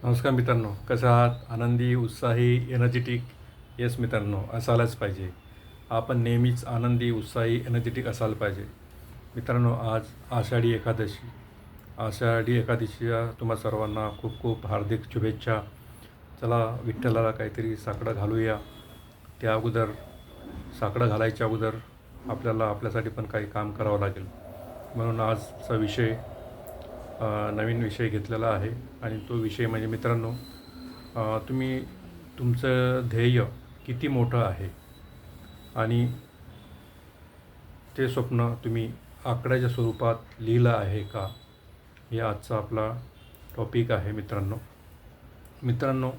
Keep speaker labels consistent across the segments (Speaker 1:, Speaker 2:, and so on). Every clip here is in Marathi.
Speaker 1: नमस्कार मित्रांनो, कसं आहात? आनंदी, उत्साही, एनर्जेटिक? येस मित्रांनो, असायलाच पाहिजे. आपण नेहमीच आनंदी, उत्साही, एनर्जेटिक असायला पाहिजे. मित्रांनो, आज आषाढी एकादशी. आषाढी एकादशीच्या तुम्हा सर्वांना खूप खूप हार्दिक शुभेच्छा. चला विठ्ठलाला काहीतरी साकडं घालूया. त्या अगोदर साकडं घालायच्या अगोदर आपल्याला आपल्यासाठी पण काही काम करावं लागेल. म्हणून आजचा विषय नवीन विषय घेतलेला आहे आणि तो विषय म्हणजे मित्रांनो, तुम्ही तुमचं ध्येय किती मोठं आहे आणि ते स्वप्न तुम्ही आकड्याच्या स्वरूपात लिहिलं आहे का, हे आजचा आपला टॉपिक आहे मित्रांनो. मित्रांनो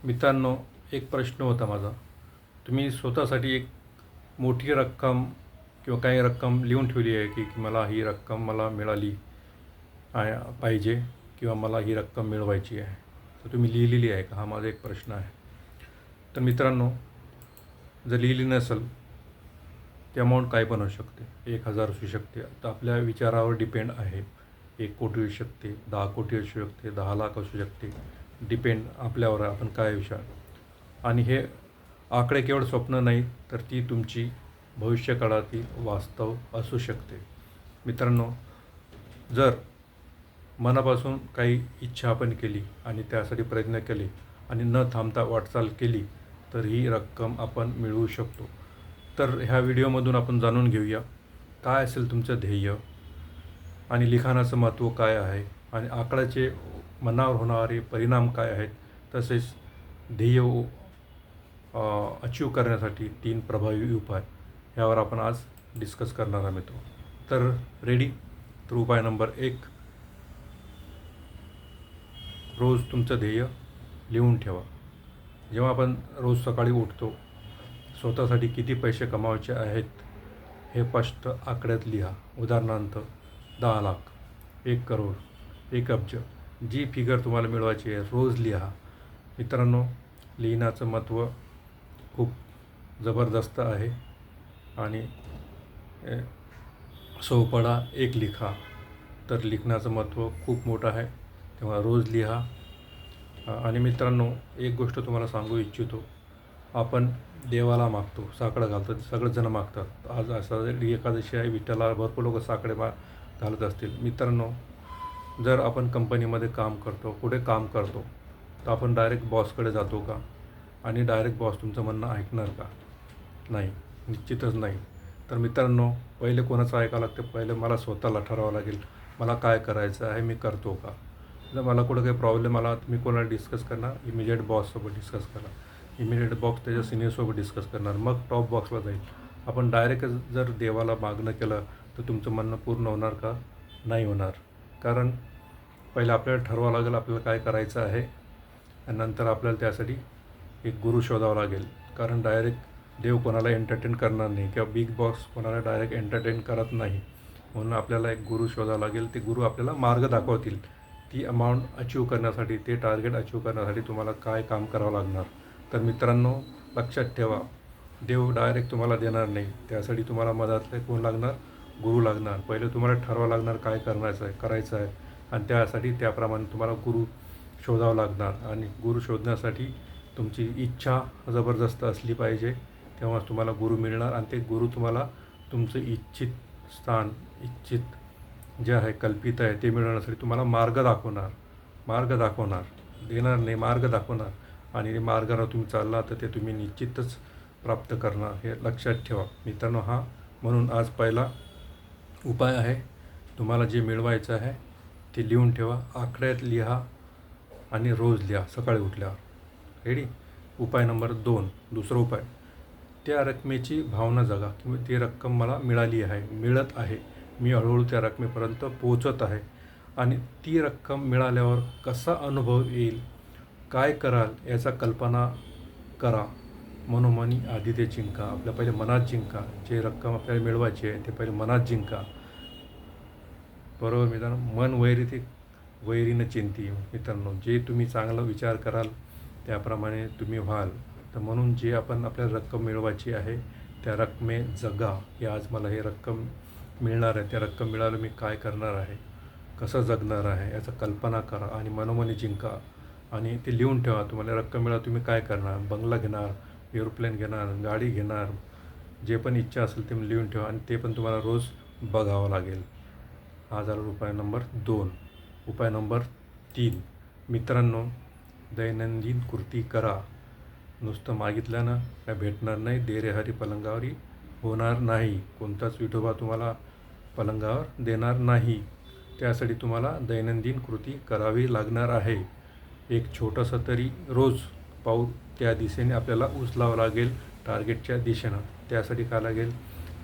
Speaker 1: मित्रांनो एक प्रश्न होता माझा. तुम्ही स्वतःसाठी एक मोठी रक्कम किंवा काही रक्कम लिहून ठेवली आहे की मला ही रक्कम मला मिळाली पाहिजे किंवा मला ही रक्कम मिळवायची आहे, तर तुम्ही लिहिलेली आहे का? हा माझा एक प्रश्न आहे. तर मित्रांनो, जर लिहिली नसेल ते अमाऊंट काय पण असू शकते. 1,000 असू शकते. तर आपल्या विचारावर डिपेंड आहे. 1 कोटी असू शकते, 10 कोटी असू शकते, 10 लाख असू शकते. डिपेंड आपल्यावर आपण काय विचार. आणि हे आकडे केवळ स्वप्न नाही, तर ती तुमची भविष्यकाळातील वास्तव असू शकते. मित्रांनो, जर मनापासून काही इच्छा आपण केली आणि त्यासाठी प्रयत्न केले आणि न थांबता वाटचाल केली, तर ही रक्कम आपण मिळवू शकतो. तर ह्या व्हिडिओमधून आपण जाणून घेऊया काय असेल तुमचं ध्येय आणि लिखाणाचं महत्त्व काय आहे आणि आकड्याचे मनावर होणारे परिणाम काय आहेत, तसेच ध्येय अचीव करण्यासाठी 3 प्रभावी उपाय, ह्यावर आपण आज डिस्कस करणार आहोत. तर रेडी? तर उपाय नंबर 1, रोज तुमचं ध्येय लिहून ठेवा. जेव्हा आपण रोज सकाळी उठतो, स्वतःसाठी किती पैसे कमावायचे आहेत हे स्पष्ट आकड्यात लिहा. उदाहरणार्थ 10 लाख, 1 करोड, 1 अब्ज, जी फिगर तुम्हाला मिळवायची आहे रोज लिहा. मित्रांनो, लिहिण्याचं महत्त्व खूप जबरदस्त आहे आणि सोपडा एक लिखा. तर लिखण्याचं महत्त्व खूप मोठं आहे, तेव्हा रोज लिहा. आणि मित्रांनो, एक गोष्ट तुम्हाला सांगू इच्छितो. आपण देवाला मागतो, साकडं घालतो, सगळेजण मागतात. आज आषाढी एकादशी आहे, विठ्ठलाला भरपूर लोक साकडे घालत असतील. मित्रांनो, जर आपण कंपनीमध्ये काम करतो, कुठे काम करतो, तर आपण डायरेक्ट बॉसकडे जातो का? आणि डायरेक्ट बॉस तुमचं म्हणणं ऐकणार का? नाही, निश्चितच नाही. तर मित्रांनो, पहिले कोणाचं ऐकावं लागतं? पहिले मला स्वतःला ठरवावं लागेल, मला काय करायचं आहे, मी करतो का? जर मला कुठं काही प्रॉब्लेम आला तर मी कोणाला डिस्कस करणार? इमिजिएट बॉससोबत डिस्कस करणार. इमिजिएट बॉस त्याच्या सिनियरसोबत डिस्कस करणार, मग टॉप बॉक्सला जाईल. आपण डायरेक्ट जर देवाला मागणं केलं तर तुमचं म्हणणं पूर्ण होणार का? नाही होणार. कारण पहिलं आपल्याला ठरवावं लागेल आपल्याला काय करायचं आहे आणि नंतर आपल्याला त्यासाठी एक गुरु शोधावा लागेल. कारण डायरेक्ट देव कोणाला एंटरटेन करणार नाही किंवा बिग बॉस कोणाला डायरेक्ट एंटरटेन करत नाही. म्हणून आपल्याला एक गुरु शोधावा लागेल. ते गुरु आपल्याला मार्ग दाखवतील. ती अमाऊंट अचीव करण्यासाठी, ते टार्गेट अचीव करण्यासाठी तुम्हाला काय काम करावं लागणार. तर मित्रांनो, लक्षात ठेवा, देव डायरेक्ट तुम्हाला देणार नाही. त्यासाठी तुम्हाला मदत कोण लागणार? गुरु लागणार. पहिले तुम्हाला ठरवावं लागणार काय करायचं आहे आणि त्यासाठी त्याप्रमाणे तुम्हाला गुरु शोधावं लागणार. आणि गुरु शोधण्यासाठी तुमची इच्छा जबरदस्त असली पाहिजे, तेव्हाच तुम्हाला गुरु मिळणार. आणि ते गुरु तुम्हाला तुमचं इच्छित स्थान, इच्छित जे आहे, कल्पित आहे, ते मिळवण्यासाठी तुम्हाला मार्ग दाखवणार, देणार नाही, मार्ग दाखवणार. आणि मार्गावर तुम्ही चालला तर ते तुम्ही निश्चितच प्राप्त करणार, हे लक्षात ठेवा मित्रांनो. म्हणून आज पहिला उपाय आहे, तुम्हाला जे मिळवायचं आहे ते लिहून ठेवा, आकड्यात लिहा आणि रोज लिहा सकाळी उठल्यावर. रेडी? उपाय नंबर 2, दुसरा उपाय, त्या रकमेची भावना जगा. किंवा ती रक्कम मला मिळाली आहे, मिळत आहे, मी हळूहळू त्या रकमेपर्यंत पोहोचत आहे. आणि ती रक्कम मिळाल्यावर कसा अनुभव येईल, काय कराल, याचा कल्पना करा. मनोमनी आधी ते जिंका. आपल्या पहिले मनात जिंका. जे रक्कम आपल्याला मिळवायची आहे ते पहिले मनात जिंका. बरोबर मित्रांनो? मन वैरी ते वैरीनं चिंती. मित्रांनो, जे तुम्ही चांगला विचार कराल त्याप्रमाणे तुम्ही व्हाल. तर म्हणून जे आपण आपल्याला रक्कम मिळवायची आहे त्या रकमे जगा, की आज मला हे रक्कम मिळणार आहे, त्या रक्कम मिळालं मी काय करणार आहे. कसं जगणार आहे याचा कल्पना करा आणि मनोमनी जिंका आणि ते लिहून ठेवा. तुम्हाला रक्कम मिळाली तुम्ही काय करणार? बंगला घेणार, एरोप्लेन घेणार, गाडी घेणार, जे पण इच्छा असेल ते लिहून ठेवा आणि ते पण तुम्हाला रोज बघावं लागेल. हा झाला उपाय नंबर 2. उपाय नंबर 3, मित्रांनो, दैनंदिन कृती करा. नुसतं मागितल्यानं काय भेटणार नाही. दे रे हरी पलंगावरी होणार नाही. कोणताच विठोबा तुम्हाला पलंगावर देणार नाही. त्यासाठी तुम्हाला दैनंदिन कृती करावी लागणार आहे. एक छोटंसं तरी रोज पाऊल त्या दिशेने आपल्याला उचलावं लागेल, टार्गेटच्या दिशेनं. त्यासाठी काय लागेल?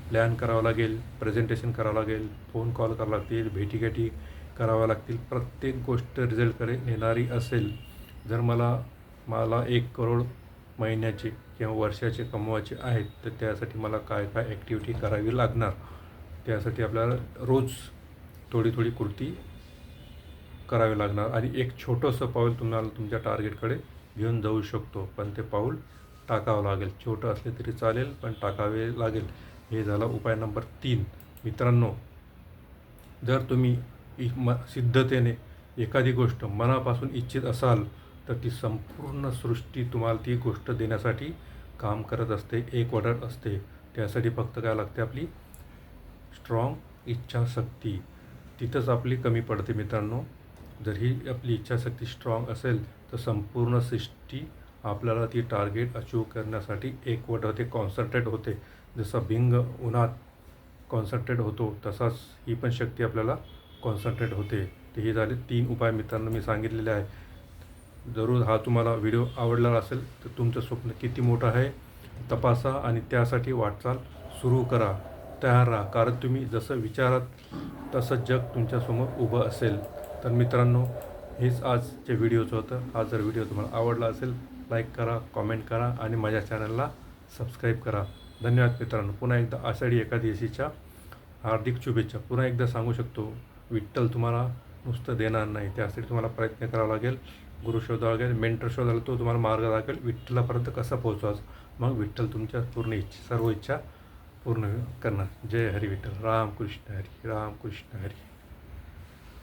Speaker 1: प्लॅन करावं लागेल, प्रेझेंटेशन करावं लागेल, फोन कॉल करावं लागतील, भेटीगाठी कराव्या लागतील. प्रत्येक गोष्ट रिझल्टकडे नेणारी असेल. जर मला 1 करोड महिन्याचे किंवा वर्षाचे कमवायचे आहेत, तर त्यासाठी मला काय काय ॲक्टिव्हिटी करावी लागणार. त्यासाठी आपल्याला रोज थोडी थोडी कृती करावी लागणार आणि एक छोटंसं पाऊल तुम्हाला तुमच्या टार्गेटकडे घेऊन जाऊ शकतो. पण ते पाऊल टाकावं लागेल. छोटं असले तरी चालेल, पण टाकावे लागेल. हे झालं उपाय नंबर 3. मित्रांनो, जर तुम्ही सिद्धतेने एखादी गोष्ट मनापासून इच्छित असाल, तर ती संपूर्ण सृष्टी तुम्हाला ती गोष्ट देण्यासाठी काम करत असते, एकवटत असते. त्यासाठी फक्त काय लागते? आपली स्ट्रॉंग इच्छाशक्ती. तिथंच आपली कमी पडते मित्रांनो. जर ही आपली इच्छाशक्ती स्ट्रॉंग असेल, तर संपूर्ण सृष्टी आपल्याला ती टार्गेट अचीव करण्यासाठी एकवट होते, कॉन्सन्ट्रेट होते. जसं भिंग उन्हात कॉन्सन्ट्रेट होतो, तसाच ही पण शक्ती आपल्याला कॉन्सन्ट्रेट होते. तर हे झाले 3 उपाय मित्रांनो मी सांगितलेले आहे. जरूर हा तुम्हाला व्हिडिओ आवडला असेल, तर तुमचं स्वप्न किती मोठं आहे तपासा आणि त्यासाठी वाटचाल सुरू करा. तयार राहा, कारण तुम्ही जसं विचारात तसं जग तुमच्यासमोर उभं असेल. तर मित्रांनो, हेच आजच्या व्हिडिओचं होतं. हा जर व्हिडिओ तुम्हाला आवडला असेल, लाईक करा, कॉमेंट करा आणि माझ्या चॅनलला सबस्क्राईब करा. धन्यवाद मित्रांनो. पुन्हा एकदा आषाढी एकादशीच्या हार्दिक शुभेच्छा. पुन्हा एकदा सांगू शकतो, विठ्ठल तुम्हाला नुसतं देणार नाही. त्यासाठी तुम्हाला प्रयत्न करावा लागेल, गुरु शोधावा लागेल, मेंटर शोधायला, तो तुम्हाला मार्ग दाखवेल विठ्ठलापर्यंत कसं पोहोचवायचं. मग विठ्ठल तुमच्या सर्व इच्छा पूर्ण करणार. जय हरी विठ्ठल. राम कृष्ण हरी, राम कृष्ण हरी.